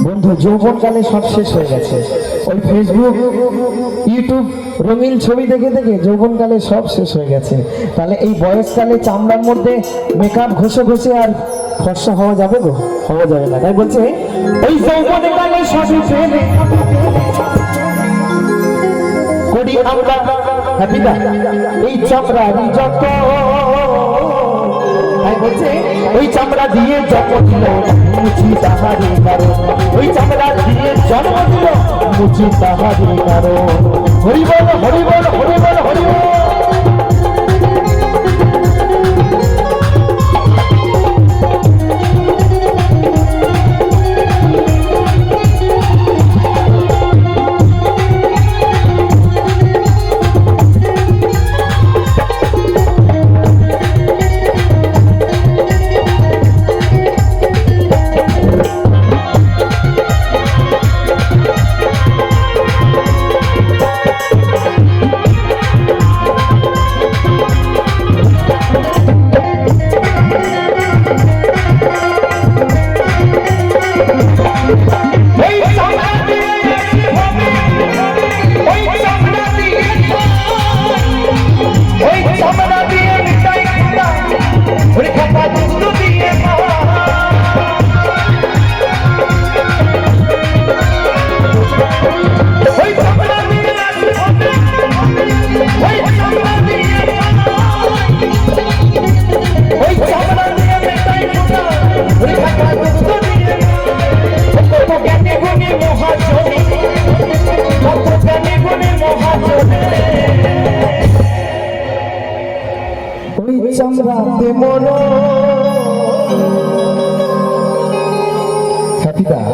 বন্ধু যৌবনকালে সব শেষ হয়ে গেছে। ওই ফেসবুক ইউটিউব রঙিন ছবি দেখে দেখে যৌবনকালে সব শেষ হয়ে গেছে। তাহলে এই বয়সকালে চামড়ার মধ্যে মেকআপ ঘষে ঘষে আর ফর্সা হওয়া যাবে গো? হওয়া যাবে না। তাই বলছে ওই যৌবনকালে সব ফেলে করি আমরা হ্যাপিদা এই চামড়ারই যত। তাই বলছে ওই চামড়া দিয়ে জন্ম দিল মুচি তাহারি কারণ, ওই চামড়া দিয়ে জন্ম দিল মুচি তাহারি কারণ। হরি বল হরি বল হরি বল হরি বল।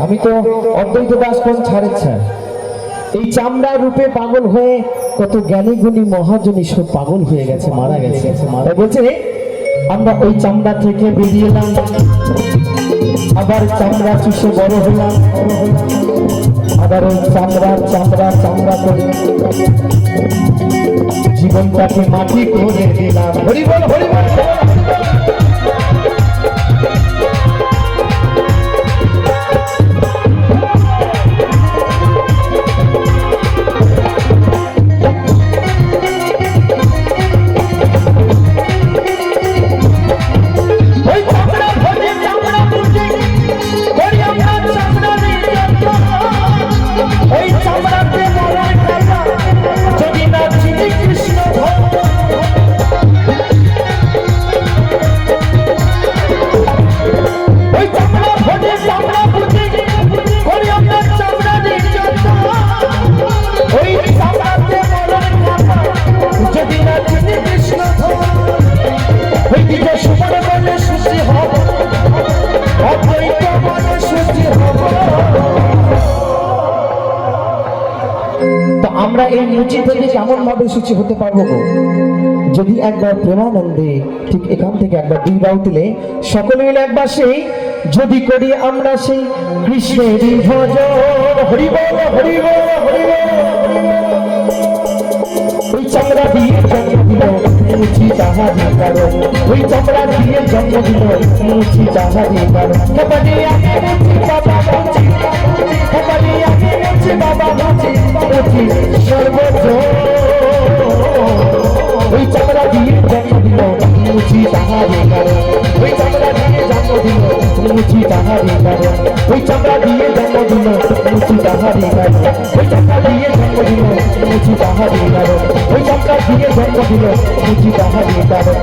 আমি তো অদ্বৈত দাস কোন ছাড়ের ছাড়। এই চামড়া রূপে পাগল হয়ে কত জ্ঞানী গুণী মহাজনী সব পাগল হয়ে গেছে, মারা গেছে। মারা বলছে আমরা ওই চামড়া থেকে বেরিয়ে এলাম, আবার চামড়া চুষে বড় হলাম, আবার ওই চামড়া চামড়া চামড়া করে জীবনটাকে মাটি করে দিলাম। হরি বল হরি বল। আমরা এই মুচি থেকে কেমন ভাবে সূচি হতে পারবো গো? যদি একবার প্রেমানন্দে ঠিক এখান থেকে একবার দুই বাউ তুলে সকলে মিলে একবার সেই যদি করি আমরা সেই কৃষ্ণেরই ভজন। হরি বল হরি বল হরি বল। ওই চামড়া দিয়ে জন্ম দিল মুচি তাহারি কারণ, ওই চামড়া দিয়ে জন্ম দিল মুচি তাহারি কারণ। বাবা মুচি বাবা মুচি মুচি সর্বজ। ওই চামড়া দিয়ে জন্ম দিল মুচি তাহারি কারণ, ওই চামড়া দিয়ে জন্ম দিল মুচি তাহারি কারণ, ওই চামড়া দিয়ে জন্ম দিল মুচি তাহারি কারণ, ওই চামড়া দিয়ে জন্ম দিল মুচি তাহারি কারণ, ওই চামড়া দিয়ে জন্ম দিল মুচি তাহারি কারণ।